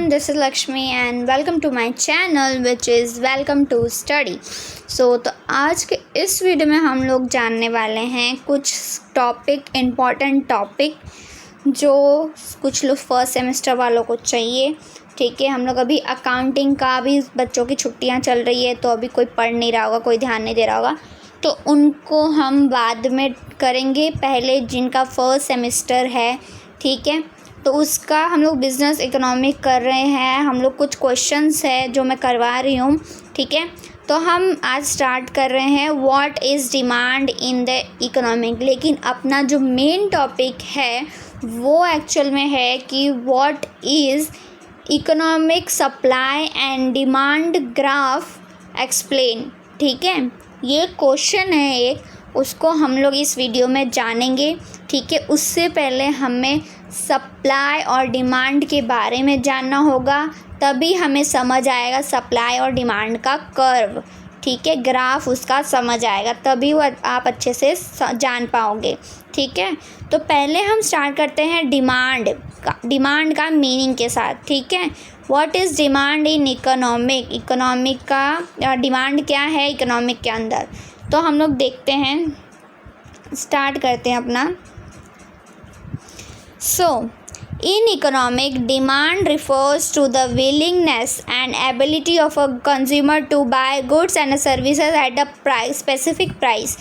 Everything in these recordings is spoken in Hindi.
everyone, this is Lakshmi and welcome to my channel which is Welcome to Study। तो आज के इस वीडियो में हम लोग जानने वाले हैं कुछ इम्पॉर्टेंट टॉपिक जो कुछ लोग फर्स्ट सेमेस्टर वालों को चाहिए। ठीक है, हम लोग अभी अकाउंटिंग का भी बच्चों की छुट्टियां चल रही है तो अभी कोई पढ़ नहीं रहा होगा, कोई ध्यान नहीं दे रहा होगा, तो उनको हम बाद में करेंगे। पहले जिनका फर्स्ट सेमेस्टर है, ठीक है, तो उसका हम लोग बिज़नेस इकोनॉमिक कर रहे हैं। हम लोग कुछ क्वेश्चंस है जो मैं करवा रही हूँ, ठीक है। तो हम आज स्टार्ट कर रहे हैं what is demand in the economic. लेकिन अपना जो मेन टॉपिक है वो एक्चुअल में है कि what is economic supply and demand graph explain. ठीक है, ये क्वेश्चन है एक, उसको हम लोग इस वीडियो में जानेंगे। ठीक है, उससे पहले हमें सप्लाई और डिमांड के बारे में जानना होगा, तभी हमें समझ आएगा सप्लाई और डिमांड का कर्व। ठीक है, ग्राफ उसका समझ आएगा, तभी वो आप अच्छे से जान पाओगे। ठीक है, तो पहले हम स्टार्ट करते हैं डिमांड का मीनिंग के साथ। ठीक है, what is demand in economic. Economic का डिमांड क्या है इकोनॉमिक के अंदर, तो हम लोग देखते हैं, स्टार्ट करते हैं अपना। So, in economic, demand refers to the willingness and ability of a consumer to buy goods and services at a specific price।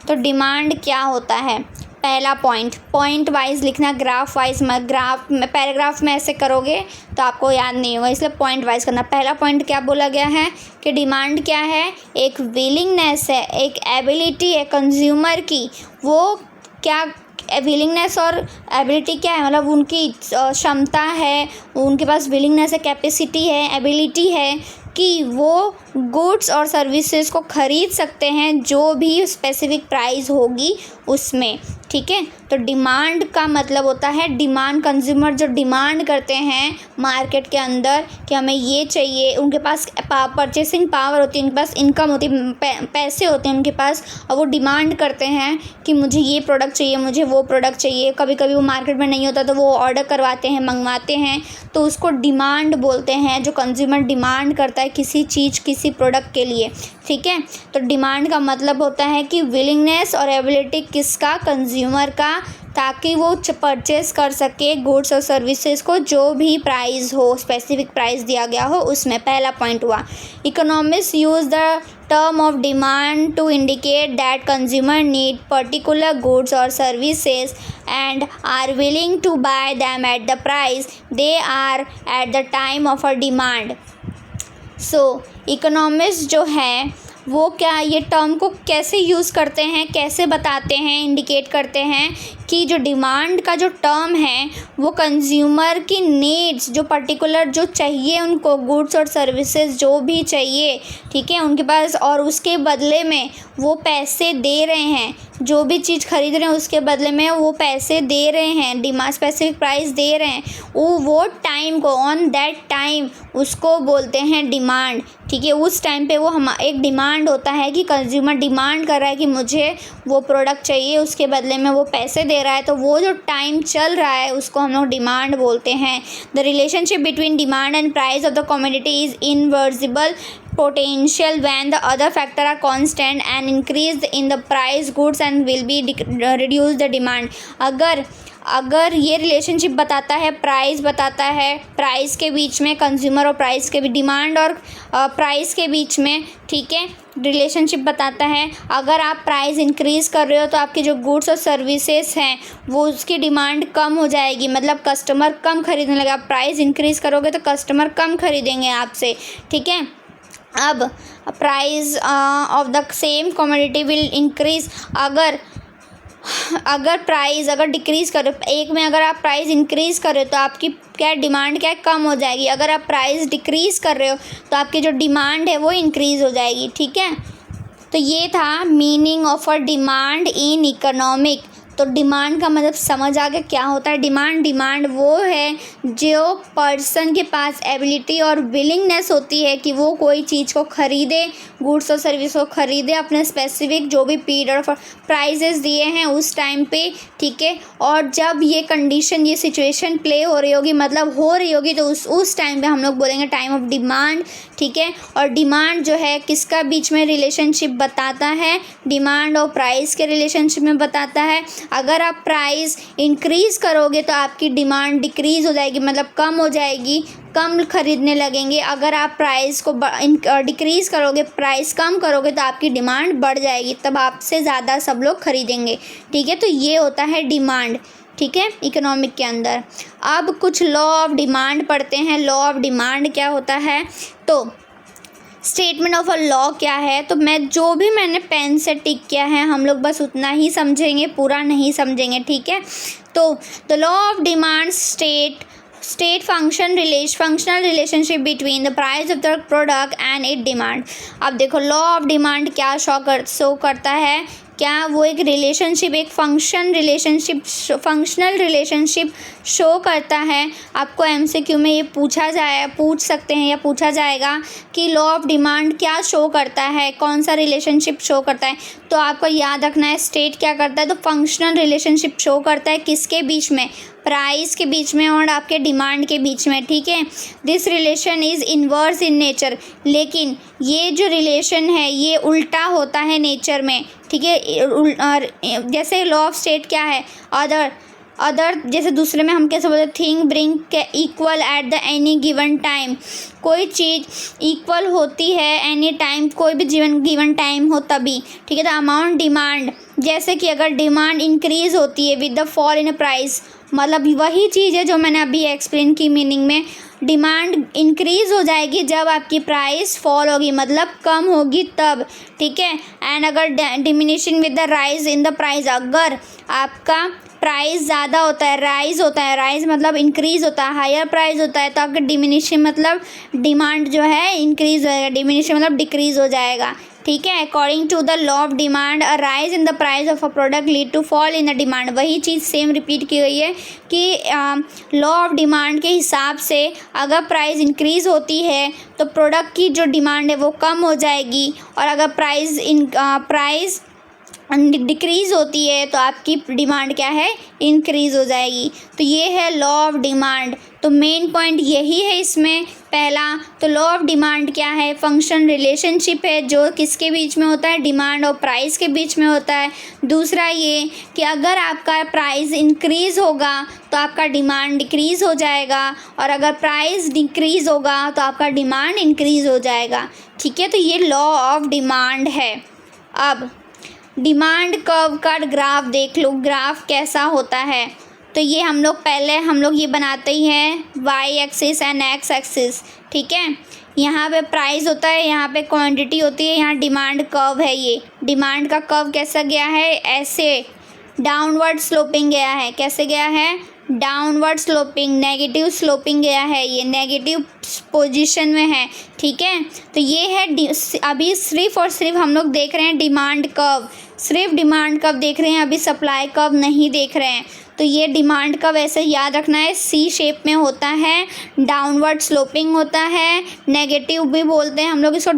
तो डिमांड क्या होता है, पहला पॉइंट वाइज लिखना, ग्राफ वाइज मत। पैराग्राफ में ऐसे करोगे तो आपको याद नहीं होगा, इसलिए पॉइंट वाइज करना। पहला पॉइंट क्या बोला गया है कि डिमांड क्या है, एक विलिंगनेस है, एक एबिलिटी है कंज्यूमर की। वो क्या विलिंगनेस और एबिलिटी क्या है, मतलब उनकी क्षमता है, उनके पास विलिंगनेस है, कैपेसिटी है, एबिलिटी है कि वो गुड्स और सर्विसेज को ख़रीद सकते हैं जो भी स्पेसिफिक प्राइस होगी उसमें। ठीक है, तो डिमांड का मतलब होता है डिमांड, कंज्यूमर जो डिमांड करते हैं मार्केट के अंदर कि हमें ये चाहिए, उनके पास परचेसिंग पावर होती है, उनके पास इनकम होती है, पैसे होते हैं उनके पास, और वो डिमांड करते हैं कि मुझे ये प्रोडक्ट चाहिए, मुझे वो प्रोडक्ट चाहिए। कभी कभी वो मार्केट में नहीं होता तो वो ऑर्डर करवाते हैं, मंगवाते हैं, तो उसको डिमांड बोलते हैं। जो कंज्यूमर डिमांड करता है किसी चीज़, किसी प्रोडक्ट के लिए। ठीक है, तो डिमांड का मतलब होता है कि विलिंगनेस और एबिलिटी किसका, कंज्यूमर का, ताकि वो परचेस कर सके गुड्स और सर्विसेज को जो भी प्राइस हो, स्पेसिफिक प्राइस दिया गया हो उसमें। पहला पॉइंट हुआ। Economist use the term of demand to indicate that consumer need particular goods or services and are willing to buy them at the price they are at the time of a demand। So economist जो है वो क्या, ये टर्म को कैसे यूज़ करते हैं, कैसे बताते हैं, इंडिकेट करते हैं कि जो डिमांड का जो टर्म है वो कंज्यूमर की नीड्स, जो पर्टिकुलर जो चाहिए उनको, गुड्स और सर्विसेज जो भी चाहिए, ठीक है, उनके पास, और उसके बदले में वो पैसे दे रहे हैं, जो भी चीज़ खरीद रहे हैं उसके बदले में वो पैसे दे रहे हैं, डिमांड स्पेसिफिक प्राइस दे रहे हैं, वो टाइम को, ऑन दैट टाइम, उसको बोलते हैं डिमांड। ठीक है, उस टाइम पे वो एक डिमांड होता है कि कंज्यूमर डिमांड कर रहा है कि मुझे वो प्रोडक्ट चाहिए, उसके बदले में वो पैसे दे रहा है, तो वो जो टाइम चल रहा है उसको हम लोग डिमांड बोलते हैं। The relationship between demand and price of the commodity is inversible potential when the other factor are constant and increase in the price goods and will be reduce the demand। अगर ये रिलेशनशिप बताता है, प्राइस बताता है, प्राइस के बीच में, कंज्यूमर और प्राइस के भी, डिमांड और प्राइस के बीच में, ठीक है, रिलेशनशिप बताता है। अगर आप प्राइस इंक्रीज़ कर रहे हो तो आपके जो गुड्स और सर्विसेज हैं वो उसकी डिमांड कम हो जाएगी, मतलब कस्टमर कम खरीदने लगेगा। प्राइस इंक्रीज़ करोगे तो कस्टमर कम खरीदेंगे आपसे। ठीक है, अब price of the same commodity will increase. अगर प्राइस अगर डिक्रीज़ करो, एक में अगर आप प्राइस इंक्रीज़ कर रहे हो तो आपकी क्या डिमांड क्या कम हो जाएगी। अगर आप प्राइस डिक्रीज़ कर रहे हो तो आपकी जो डिमांड है वो इंक्रीज़ हो जाएगी। ठीक है, तो ये था meaning of a demand in economic. तो डिमांड का मतलब समझ आ गया क्या होता है डिमांड वो है जो पर्सन के पास एबिलिटी और विलिंगनेस होती है कि वो कोई चीज़ को ख़रीदे, गुड्स और सर्विस को ख़रीदे अपने स्पेसिफिक जो भी पीरियड और प्राइजेस दिए हैं उस टाइम पे, ठीक है। और जब ये कंडीशन, ये सिचुएशन प्ले हो रही होगी, मतलब हो रही होगी, तो उस टाइम पे हम लोग बोलेंगे टाइम ऑफ डिमांड, ठीक है। और डिमांड जो है किसका बीच में रिलेशनशिप बताता है, डिमांड और प्राइस के रिलेशनशिप में बताता है। अगर आप प्राइस इंक्रीज़ करोगे तो आपकी डिमांड डिक्रीज़ हो जाएगी, मतलब कम हो जाएगी, कम खरीदने लगेंगे। अगर आप प्राइस को डिक्रीज़ करोगे, प्राइस कम करोगे, तो आपकी डिमांड बढ़ जाएगी, तब आपसे ज़्यादा सब लोग खरीदेंगे, ठीक है। तो ये होता है डिमांड, ठीक है, इकोनॉमिक के अंदर। अब कुछ लॉ ऑफ डिमांड पढ़ते हैं। लॉ ऑफ डिमांड क्या होता है, तो स्टेटमेंट ऑफ अ लॉ क्या है, तो मैंने पेन से टिक किया है, हम लोग बस उतना ही समझेंगे, पूरा नहीं समझेंगे, ठीक है। तो the law of demand state functional relationship between the price of the product and it demand. अब देखो लॉ ऑफ डिमांड क्या शो करता है, क्या वो एक रिलेशनशिप, एक फंक्शनल रिलेशनशिप शो करता है। आपको एमसीक्यू में ये पूछ सकते हैं या पूछा जाएगा कि लॉ ऑफ डिमांड क्या शो करता है, कौन सा रिलेशनशिप शो करता है, तो आपको याद रखना है स्टेट क्या करता है, तो फंक्शनल रिलेशनशिप शो करता है किसके बीच में, प्राइस के बीच में और आपके डिमांड के बीच में, ठीक है। This relation is inverse in nature, लेकिन ये जो रिलेशन है ये उल्टा होता है नेचर में, ठीक है। जैसे लॉ ऑफ स्टेट क्या है, अदर जैसे दूसरे में हम कैसे बोलते, thing bring equal at the any given time, कोई चीज़ इक्वल होती है एनी टाइम, कोई भी गिवन टाइम हो तभी, ठीक है। द अमाउंट डिमांड, जैसे कि अगर डिमांड इंक्रीज़ होती है with the fall in price, मतलब वही चीज़ है जो मैंने अभी एक्सप्लेन की मीनिंग में, डिमांड इंक्रीज़ हो जाएगी जब आपकी प्राइस फॉल होगी, मतलब कम होगी तब, ठीक है। एंड अगर diminishing with the rise in the price, अगर आपका प्राइस ज़्यादा होता है, राइज मतलब इंक्रीज़ होता है, हायर प्राइस होता है, तो आपका डिमिनिशिंग मतलब डिमांड जो है इंक्रीज़ होएगा, डिमिनिशिंग मतलब डिक्रीज़ हो जाएगा, ठीक है। According to the law of demand a rise in the price of a product lead to fall in the demand, वही चीज़ सेम रिपीट की गई है कि लॉ ऑफ डिमांड के हिसाब से अगर प्राइस इंक्रीज़ होती है तो प्रोडक्ट की जो डिमांड है वो कम हो जाएगी, और अगर प्राइस डिक्रीज़ होती है तो आपकी डिमांड क्या है, इंक्रीज़ हो जाएगी। तो ये है लॉ ऑफ डिमांड। तो मेन पॉइंट यही है इसमें। पहला तो लॉ ऑफ डिमांड क्या है, फंक्शन रिलेशनशिप है जो किसके बीच में होता है, डिमांड और प्राइस के बीच में होता है। दूसरा ये कि अगर आपका प्राइस इंक्रीज़ होगा तो आपका डिमांड डिक्रीज़ हो जाएगा, और अगर प्राइस डिक्रीज़ होगा तो आपका डिमांड इंक्रीज़ हो जाएगा, ठीक है। तो ये लॉ ऑफ डिमांड है। अब डिमांड कर्व का ग्राफ देख लो, ग्राफ कैसा होता है, तो ये हम लोग ये बनाते ही हैं Y axis and X axis, ठीक है। यहाँ पे प्राइस होता है, यहाँ पे क्वांटिटी होती है, यहाँ डिमांड कर्व है। ये डिमांड का कर्व कैसा गया है, ऐसे डाउनवर्ड स्लोपिंग गया है, कैसे गया है, डाउनवर्ड स्लोपिंग, नेगेटिव स्लोपिंग गया है, ये नेगेटिव पोजीशन में है, ठीक है। तो ये है अभी सिर्फ और सिर्फ हम लोग देख रहे हैं डिमांड कर्व, सिर्फ डिमांड कर्व देख रहे हैं, अभी सप्लाई कर्व नहीं देख रहे हैं। तो ये डिमांड कर्व ऐसे याद रखना है, सी शेप में होता है, डाउनवर्ड स्लोपिंग होता है, नेगेटिव भी बोलते हैं हम लोग इसको,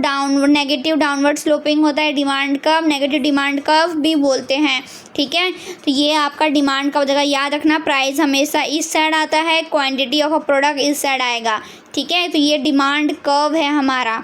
नेगेटिव डाउनवर्ड स्लोपिंग होता है demand curve, negative demand curve भी बोलते हैं, ठीक है। तो ये आपका डिमांड कर्व जगह याद रखना, प्राइस हमेशा इस साइड आता है, क्वांटिटी ऑफ अ प्रोडक्ट इस साइड आएगा, ठीक है। तो ये डिमांड कर्व है हमारा।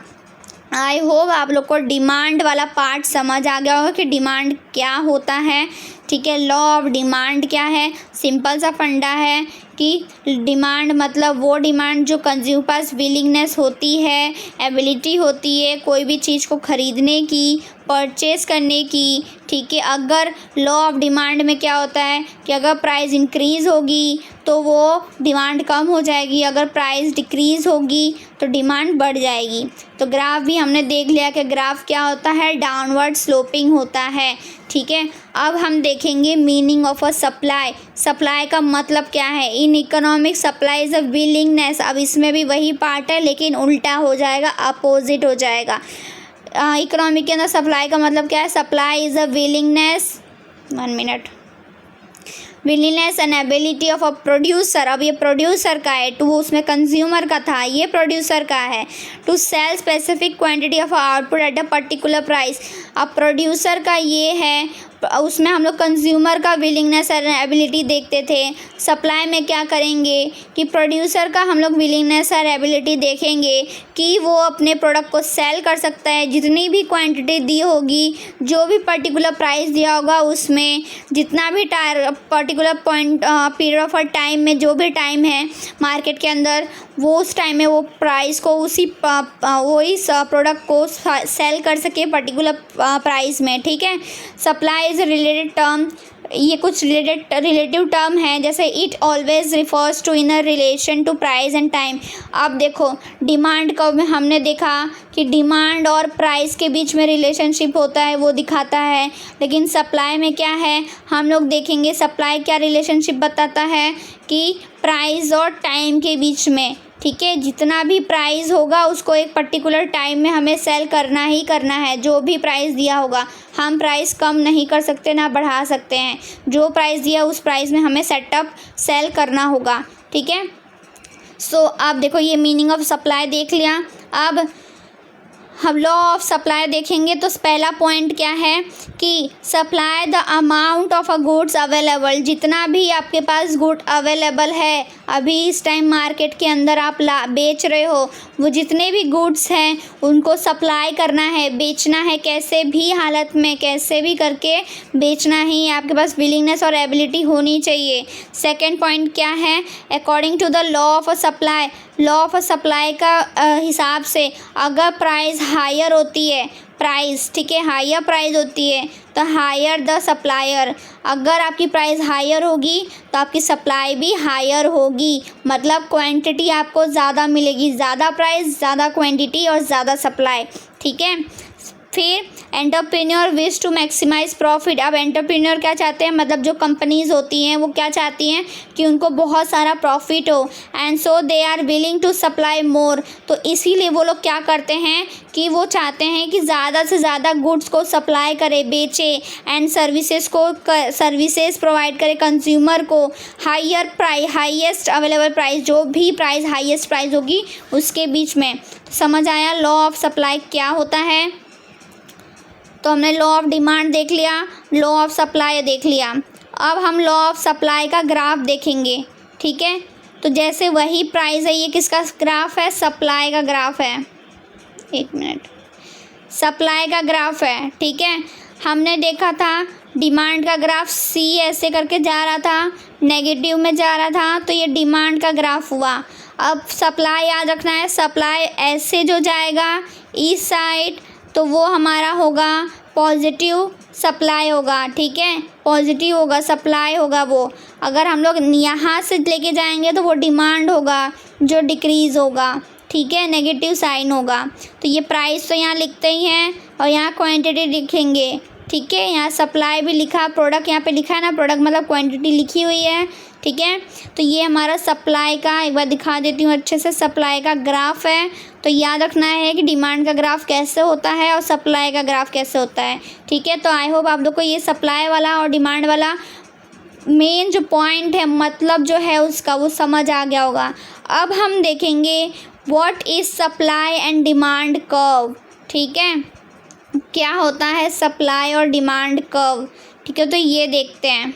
आई होप आप लोग को डिमांड वाला पार्ट समझ आ गया होगा कि डिमांड क्या होता है, ठीक है। लॉ ऑफ डिमांड क्या है, सिंपल सा फंडा है कि डिमांड मतलब वो डिमांड जो कंज्यूमर पास विलिंगनेस होती है, एबिलिटी होती है कोई भी चीज़ को ख़रीदने की, परचेज़ करने की, ठीक है। अगर लॉ ऑफ डिमांड में क्या होता है कि अगर प्राइस इंक्रीज़ होगी तो वो डिमांड कम हो जाएगी, अगर प्राइस डिक्रीज़ होगी तो डिमांड बढ़ जाएगी। तो ग्राफ भी हमने देख लिया कि ग्राफ क्या होता है, डाउनवर्ड स्लोपिंग होता है, ठीक है। अब हम देखेंगे meaning of a supply. Supply का मतलब क्या है, in economic supply is a willingness. अब इसमें भी वही पार्ट है लेकिन उल्टा हो जाएगा, अपोजिट हो जाएगा। इकोनॉमिक के अंदर सप्लाई का मतलब क्या है, supply is a willingness, 1 minute, willingness and ability of a producer, अब ये प्रोड्यूसर का है, टू उसमें कंज्यूमर का था, ये प्रोड्यूसर का है, to sell specific quantity of output at a particular price. अब प्रोड्यूसर का ये है, उसमें हम लोग कंज्यूमर का विलिंगनेस एंड एबिलिटी देखते थे। सप्लाई में क्या करेंगे कि प्रोड्यूसर का हम लोग विलिंगनेस और एबिलिटी देखेंगे कि वो अपने प्रोडक्ट को सेल कर सकता है, जितनी भी क्वांटिटी दी होगी, जो भी पर्टिकुलर प्राइस दिया होगा उसमें, जितना भी पर्टिकुलर पीरियड ऑफ टाइम में, जो भी टाइम है मार्केट के अंदर, वो उस टाइम में वो प्राइस को वही प्रोडक्ट को सेल कर सके पर्टिकुलर प्राइस में। ठीक है, सप्लाई इज़ रिलेटेड टर्म, ये कुछ रिलेटिव टर्म है, जैसे it always refers to in a relation to price and time. अब देखो डिमांड का में हमने देखा कि डिमांड और प्राइस के बीच में रिलेशनशिप होता है, वो दिखाता है, लेकिन सप्लाई में क्या है हम लोग देखेंगे। सप्लाई क्या रिलेशनशिप बताता है कि प्राइस और टाइम के बीच में। ठीक है, जितना भी प्राइस होगा उसको एक पर्टिकुलर टाइम में हमें सेल करना ही करना है। जो भी प्राइस दिया होगा, हम प्राइस कम नहीं कर सकते ना बढ़ा सकते हैं, जो प्राइस दिया उस प्राइस में हमें सेटअप सेल करना होगा। ठीक है, सो अब देखो ये मीनिंग ऑफ सप्लाई देख लिया। अब हम लॉ ऑफ सप्लाई देखेंगे तो पहला पॉइंट क्या है कि supply the amount of a goods available, जितना भी आपके पास गुड अवेलेबल है अभी इस टाइम मार्केट के अंदर आप बेच रहे हो, वो जितने भी गुड्स हैं उनको सप्लाई करना है, बेचना है, कैसे भी हालत में कैसे भी करके बेचना ही, आपके पास विलिंगनेस और एबिलिटी होनी चाहिए। सेकेंड पॉइंट क्या है, according to the law of a supply, law of supply का हिसाब से अगर प्राइस हायर होती है, प्राइस ठीक है हायर प्राइस होती है तो हायर द सप्लायर, अगर आपकी प्राइस हायर होगी तो आपकी सप्लाई भी हायर होगी, मतलब क्वांटिटी आपको ज़्यादा मिलेगी, ज़्यादा प्राइस ज़्यादा क्वांटिटी और ज़्यादा सप्लाई। ठीक है, फिर entrepreneur wish to maximise profit. अब एंटरप्रेन्योर क्या चाहते हैं, मतलब जो कंपनीज होती हैं वो क्या चाहती हैं कि उनको बहुत सारा प्रॉफिट हो, and so they are willing to supply more, तो इसीलिए वो लोग क्या करते हैं कि वो चाहते हैं कि ज़्यादा से ज़्यादा गुड्स को सप्लाई करे, बेचे, एंड सर्विसेज प्रोवाइड करे कंज्यूमर को, higher price, highest available price, जो भी प्राइस हाईएस्ट प्राइस होगी उसके बीच में। समझ आया लॉ ऑफ सप्लाई क्या होता है। तो हमने लॉ ऑफ डिमांड देख लिया, लॉ ऑफ सप्लाई देख लिया। अब हम लॉ ऑफ सप्लाई का ग्राफ देखेंगे। ठीक है, तो जैसे वही प्राइस है, ये किसका ग्राफ है, सप्लाई का ग्राफ है, एक मिनट, सप्लाई का ग्राफ है। ठीक है, हमने देखा था डिमांड का ग्राफ सी ऐसे करके जा रहा था, नेगेटिव में जा रहा था, तो ये डिमांड का ग्राफ हुआ। अब सप्लाई याद रखना है, सप्लाई ऐसे जो जाएगा इस साइड तो वो हमारा होगा पॉजिटिव सप्लाई होगा। ठीक है, पॉजिटिव होगा सप्लाई होगा वो, अगर हम लोग यहाँ से लेके जाएंगे तो वो डिमांड होगा जो डिक्रीज़ होगा। ठीक है, नेगेटिव साइन होगा। तो ये प्राइस तो यहाँ लिखते ही हैं और यहाँ क्वांटिटी लिखेंगे। ठीक है, यहाँ सप्लाई भी लिखा, प्रोडक्ट यहाँ पे लिखा है ना, प्रोडक्ट मतलब क्वांटिटी लिखी हुई है। ठीक है, तो ये हमारा सप्लाई का, एक बार दिखा देती हूँ अच्छे से, सप्लाई का ग्राफ है। तो याद रखना है कि डिमांड का ग्राफ कैसे होता है और सप्लाई का ग्राफ कैसे होता है। ठीक है, तो आई होप आप लोग को ये सप्लाई वाला और डिमांड वाला मेन जो पॉइंट है, मतलब जो है उसका, वो समझ आ गया होगा। अब हम देखेंगे what is supply and demand curve. ठीक है, क्या होता है सप्लाई और डिमांड कर्व। ठीक है, तो ये देखते हैं।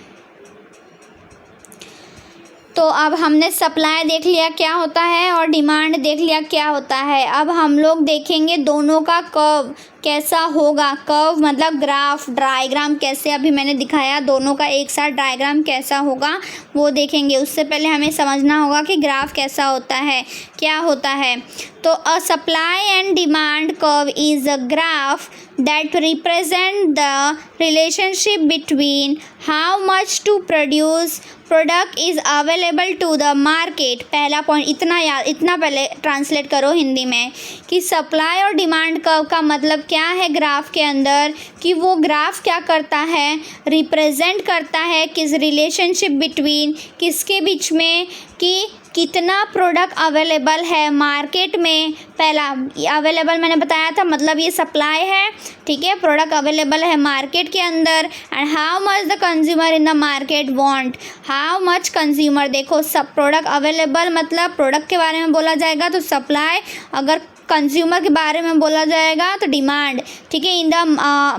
तो अब हमने सप्लाई देख लिया क्या होता है और डिमांड देख लिया क्या होता है। अब हम लोग देखेंगे दोनों का कर्व कैसा होगा। कर्व मतलब ग्राफ, डायग्राम कैसे अभी मैंने दिखाया, दोनों का एक साथ डायग्राम कैसा होगा वो देखेंगे। उससे पहले हमें समझना होगा कि ग्राफ कैसा होता है, क्या होता है। तो a supply and demand curve is a graph that represent the relationship between how much to produce product is available to the market। पहला पॉइंट इतना पहले ट्रांसलेट करो हिंदी में कि सप्लाई और डिमांड कर्व का मतलब क्या है ग्राफ के अंदर, कि वो ग्राफ क्या करता है, रिप्रेजेंट करता है किस रिलेशनशिप बिटवीन, किसके बीच में, कि कितना प्रोडक्ट अवेलेबल है मार्केट में। पहला अवेलेबल मैंने बताया था, मतलब ये सप्लाई है, ठीक है, प्रोडक्ट अवेलेबल है मार्केट के अंदर। And how much the consumer in the market want, how much consumer, देखो सब प्रोडक्ट अवेलेबल मतलब प्रोडक्ट के बारे में बोला जाएगा तो सप्लाई, अगर कंज्यूमर के बारे में बोला जाएगा तो डिमांड, ठीक है। In the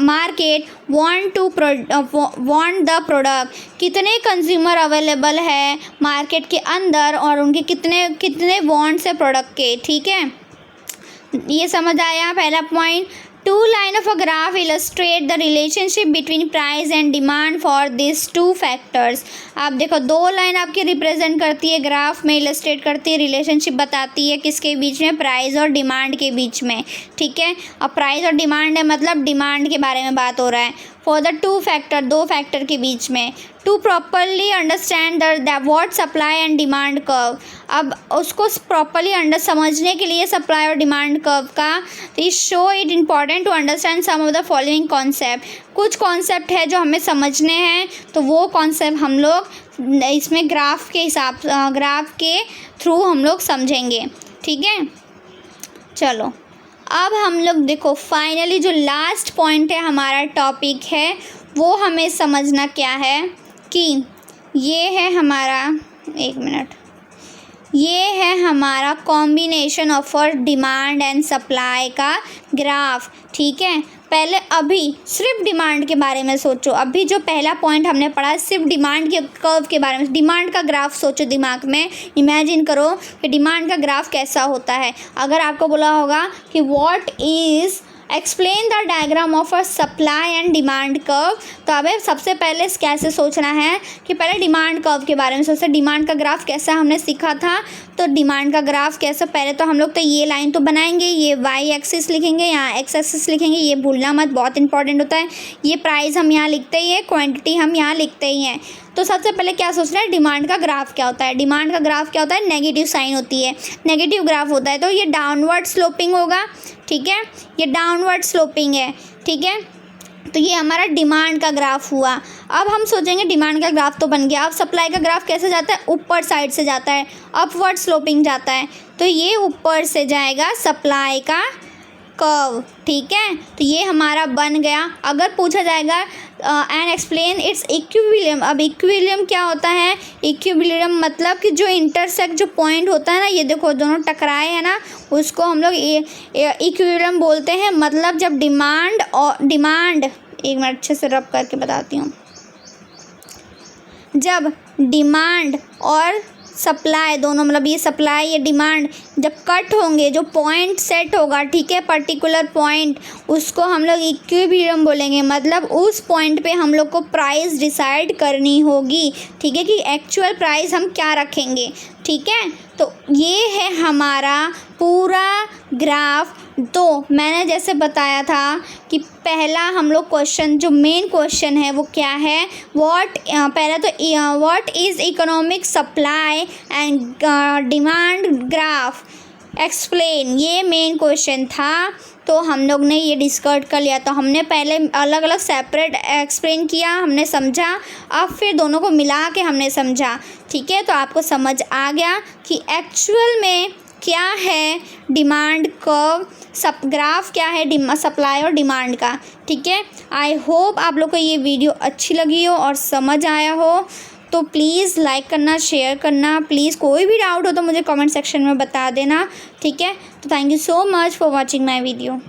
market want the product, कितने कंज्यूमर अवेलेबल है मार्केट के अंदर और उनके कितने वांट्स है प्रोडक्ट के, ठीक है। ये समझ आया पहला point. 2 line of a graph illustrate the relationship between price and demand for this 2 factors. आप देखो 2 लाइन आपकी रिप्रेजेंट करती है, ग्राफ में इलस्ट्रेट करती है, रिलेशनशिप बताती है किसके बीच में, प्राइस और डिमांड के बीच में, ठीक है। अब प्राइस और डिमांड है मतलब डिमांड के बारे में बात हो रहा है। फॉर द 2 फैक्टर, 2 फैक्टर के बीच में। To properly understand the what supply and demand curve, अब उसको प्रॉपरली समझने के लिए सप्लाई और डिमांड कर्व का, is show it important to understand some of the following concept. कुछ कॉन्सेप्ट है जो हमें समझने हैं, तो वो कॉन्सेप्ट हम लोग इसमें ग्राफ के थ्रू हम लोग समझेंगे, ठीक है। चलो अब हम लोग देखो फाइनली जो लास्ट पॉइंट है हमारा टॉपिक है, वो हमें समझना क्या है कि ये है हमारा, एक मिनट, ये है हमारा combination of demand and supply का ग्राफ, ठीक है। पहले अभी सिर्फ डिमांड के बारे में सोचो, अभी जो पहला पॉइंट हमने पढ़ा सिर्फ डिमांड के कर्व के बारे में, डिमांड का ग्राफ सोचो, दिमाग में इमेजिन करो कि डिमांड का ग्राफ कैसा होता है। अगर आपको बोला होगा कि what is explain the diagram of a supply and demand curve, तो हमें सबसे पहले कैसे सोचना है कि पहले डिमांड कर्व के बारे में सोचते। डिमांड का ग्राफ कैसा हमने सीखा था, तो डिमांड का ग्राफ कैसा, पहले तो हम लोग तो ये लाइन तो बनाएंगे, ये वाई एक्सिस लिखेंगे, यहाँ एक्स एक्सिस लिखेंगे, ये भूलना मत, बहुत इंपॉर्टेंट होता है। ये प्राइस हम यहाँ लिखते ही हैं, क्वांटिटी हम यहाँ लिखते ही हैं। तो सबसे पहले क्या सोचना है, डिमांड का ग्राफ क्या होता है। डिमांड का ग्राफ क्या होता है, नेगेटिव साइन होती है, नेगेटिव ग्राफ होता है, तो ये डाउनवर्ड स्लोपिंग होगा, ठीक है, ये डाउनवर्ड स्लोपिंग है, ठीक है। तो ये हमारा डिमांड का ग्राफ हुआ। अब हम सोचेंगे डिमांड का ग्राफ तो बन गया, अब सप्लाई का ग्राफ कैसे जाता है, ऊपर साइड से जाता है, अपवर्ड स्लोपिंग जाता है, तो ये ऊपर से जाएगा सप्लाई का कर्व, ठीक है। तो ये हमारा बन गया। अगर पूछा जाएगा एंड एक्सप्लेन इट्स इक्विलिब्रियम, अब इक्विलिब्रियम क्या होता है, इक्विलिब्रियम मतलब कि जो इंटरसेक्ट जो पॉइंट होता है ना, ये देखो दोनों टकराए हैं ना, उसको हम लोग इक्विलिब्रियम बोलते हैं। मतलब जब डिमांड एक मिनट अच्छे से रब करके बताती हूँ, जब डिमांड और सप्लाई दोनों, मतलब ये सप्लाई ये डिमांड जब कट होंगे, जो पॉइंट सेट होगा, ठीक है, पर्टिकुलर पॉइंट, उसको हम लोग इक्विलिब्रियम बोलेंगे। मतलब उस पॉइंट पे हम लोग को प्राइस डिसाइड करनी होगी, ठीक है, कि एक्चुअल प्राइस हम क्या रखेंगे, ठीक है। तो ये है हमारा पूरा ग्राफ। तो मैंने जैसे बताया था कि पहला हम लोग क्वेश्चन, जो मेन क्वेश्चन है वो क्या है, पहला तो what is economic supply and demand graph explain, ये मेन क्वेश्चन था। तो हम लोग ने ये डिस्कस कर लिया, तो हमने पहले अलग अलग सेपरेट एक्सप्लेन किया, हमने समझा, अब फिर दोनों को मिला के हमने समझा, ठीक है। तो आपको समझ आ गया कि एक्चुअल में क्या है डिमांड कर्व, सब ग्राफ क्या है सप्लाई और डिमांड का, ठीक है। आई होप आप लोग को ये वीडियो अच्छी लगी हो और समझ आया हो। तो प्लीज़ लाइक करना, शेयर करना, प्लीज़ कोई भी डाउट हो तो मुझे कमेंट सेक्शन में बता देना, ठीक है। तो thank you so much for watching my video.